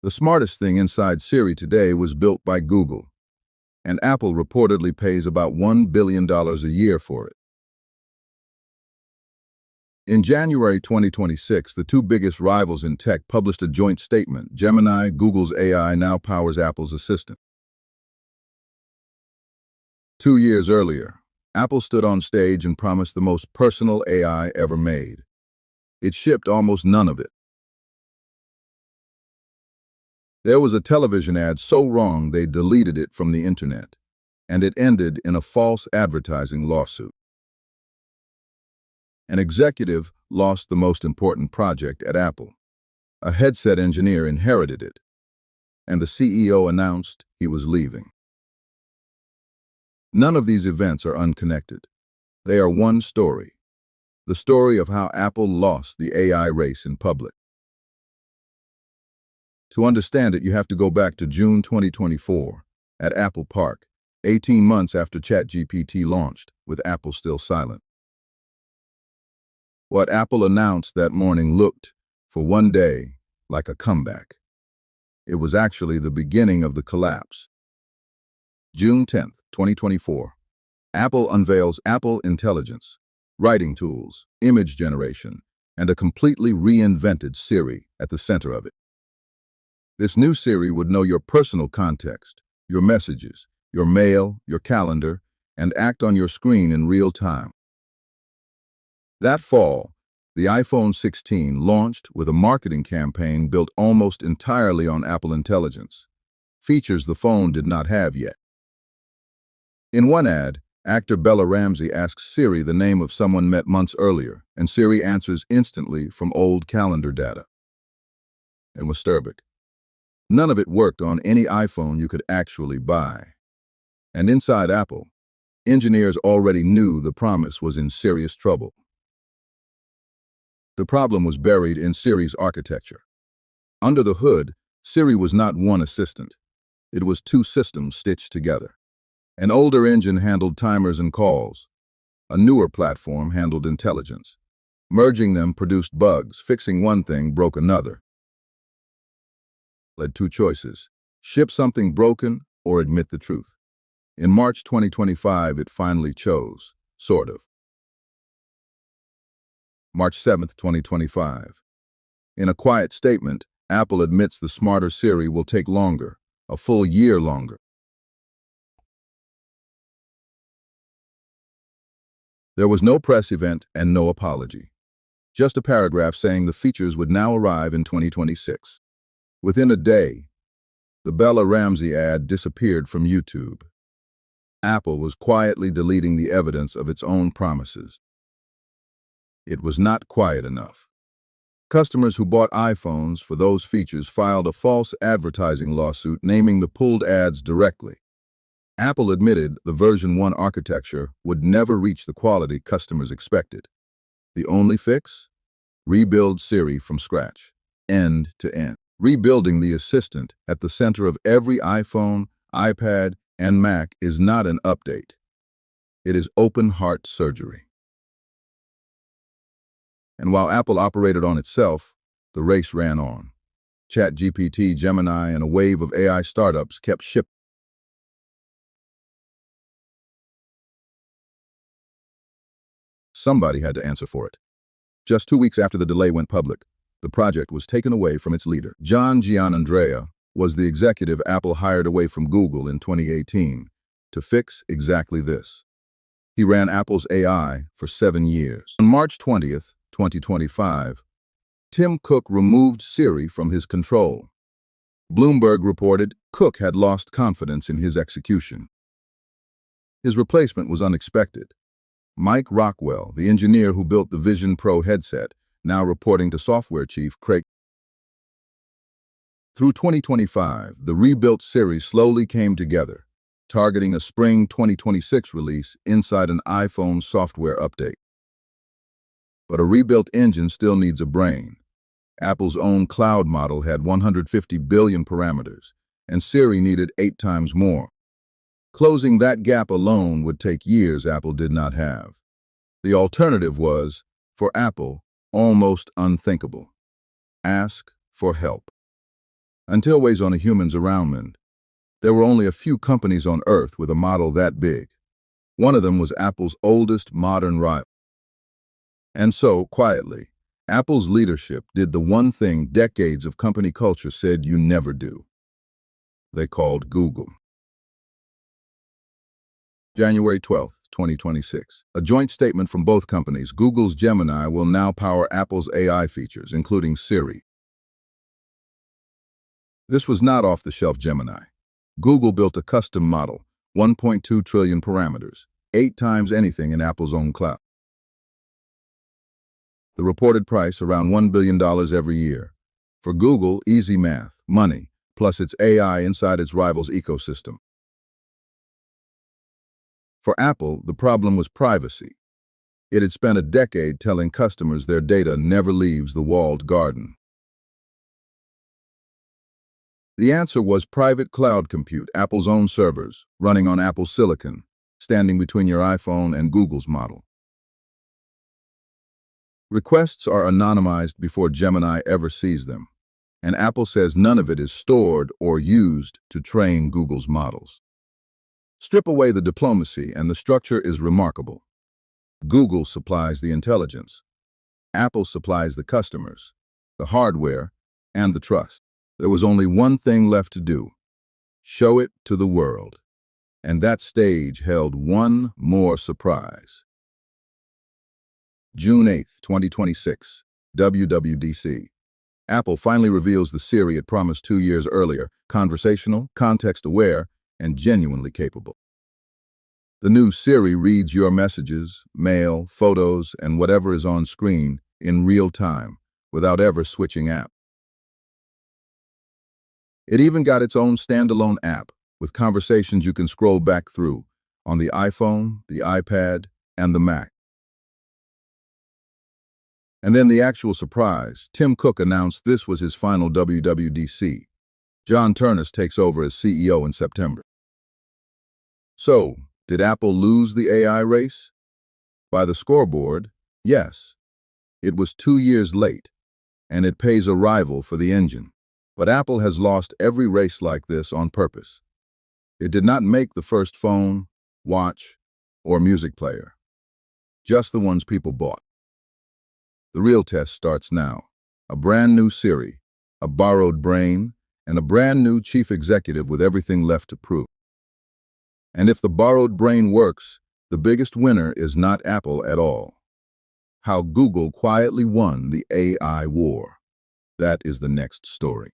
The smartest thing inside Siri today was built by Google, and Apple reportedly pays about $1 billion a year for it. In January 2026, the two biggest rivals in tech published a joint statement. Gemini, Google's AI, now powers Apple's assistant. 2 years earlier, Apple stood on stage and promised the most personal AI ever made. It shipped almost none of it. There was a television ad so wrong they deleted it from the internet, and it ended in a false advertising lawsuit. An executive lost the most important project at Apple. A headset engineer inherited it, and the CEO announced he was leaving. None of these events are unconnected. They are one story, the story of how Apple lost the AI race in public. To understand it, you have to go back to June 2024 at Apple Park, 18 months after ChatGPT launched, with Apple still silent. What Apple announced that morning looked, for one day, like a comeback. It was actually the beginning of the collapse. June 10, 2024. Apple unveils Apple Intelligence, writing tools, image generation, and a completely reinvented Siri at the center of it. This new Siri would know your personal context, your messages, your mail, your calendar, and act on your screen in real time. That fall, the iPhone 16 launched with a marketing campaign built almost entirely on Apple Intelligence, features the phone did not have yet. In one ad, actor Bella Ramsey asks Siri the name of someone met months earlier, and Siri answers instantly from old calendar data. It was Sturbic. None of it worked on any iPhone you could actually buy. And inside Apple, engineers already knew the promise was in serious trouble. The problem was buried in Siri's architecture. Under the hood, Siri was not one assistant. It was two systems stitched together. An older engine handled timers and calls. A newer platform handled intelligence. Merging them produced bugs. Fixing one thing broke another. Led two choices: ship something broken or admit the truth. In March 2025, it finally chose, sort of. March 7, 2025. In a quiet statement, Apple admits the smarter Siri will take longer, a full year longer. There was no press event and no apology. Just a paragraph saying the features would now arrive in 2026. Within a day, the Bella Ramsey ad disappeared from YouTube. Apple was quietly deleting the evidence of its own promises. It was not quiet enough. Customers who bought iPhones for those features filed a false advertising lawsuit naming the pulled ads directly. Apple admitted the version 1 architecture would never reach the quality customers expected. The only fix? Rebuild Siri from scratch, end to end. Rebuilding the assistant at the center of every iPhone, iPad, and Mac is not an update. It is open-heart surgery. And while Apple operated on itself, the race ran on. ChatGPT, Gemini, and a wave of AI startups kept shipping. Somebody had to answer for it. Just 2 weeks after the delay went public, the project was taken away from its leader. John Giannandrea was the executive Apple hired away from Google in 2018 to fix exactly this. He ran Apple's AI for 7 years. On March 20th, 2025, Tim Cook removed Siri from his control. Bloomberg reported Cook had lost confidence in his execution. His replacement was unexpected. Mike Rockwell, the engineer who built the Vision Pro headset, now reporting to software chief Craig. Through 2025, the rebuilt Siri slowly came together, targeting a spring 2026 release inside an iPhone software update. But a rebuilt engine still needs a brain. Apple's own cloud model had 150 billion parameters, and Siri needed 8 times more. Closing that gap alone would take years Apple did not have. The alternative was, for Apple, almost unthinkable: ask for help. Until weighs on a human's around, there were only a few companies on Earth with a model that big. One of them was Apple's oldest modern rival. And so, quietly, Apple's leadership did the one thing decades of company culture said you never do. They called Google. January 12, 2026. A joint statement from both companies. Google's Gemini will now power Apple's AI features, including Siri. This was not off-the-shelf Gemini. Google built a custom model, 1.2 trillion parameters, 8 times anything in Apple's own cloud. The reported price around $1 billion every year. For Google, easy math, money, plus its AI inside its rival's ecosystem. For Apple, the problem was privacy. It had spent a decade telling customers their data never leaves the walled garden. The answer was private cloud compute, Apple's own servers, running on Apple Silicon, standing between your iPhone and Google's model. Requests are anonymized before Gemini ever sees them, and Apple says none of it is stored or used to train Google's models. Strip away the diplomacy and the structure is remarkable. Google supplies the intelligence. Apple supplies the customers, the hardware, and the trust. There was only one thing left to do: show it to the world. And that stage held one more surprise. June 8, 2026, WWDC. Apple finally reveals the Siri it promised 2 years earlier: conversational, context-aware, and genuinely capable. The new Siri reads your messages, mail, photos, and whatever is on screen in real time, without ever switching apps. It even got its own standalone app with conversations you can scroll back through on the iPhone, the iPad, and the Mac. And then the actual surprise: Tim Cook announced this was his final WWDC. John Ternus takes over as CEO in September. So, did Apple lose the AI race? By the scoreboard, yes. It was 2 years late, and it pays a rival for the engine. But Apple has lost every race like this on purpose. It did not make the first phone, watch, or music player. Just the ones people bought. The real test starts now. A brand new Siri, a borrowed brain, and a brand new chief executive with everything left to prove. And if the borrowed brain works, the biggest winner is not Apple at all. How Google quietly won the AI war. That is the next story.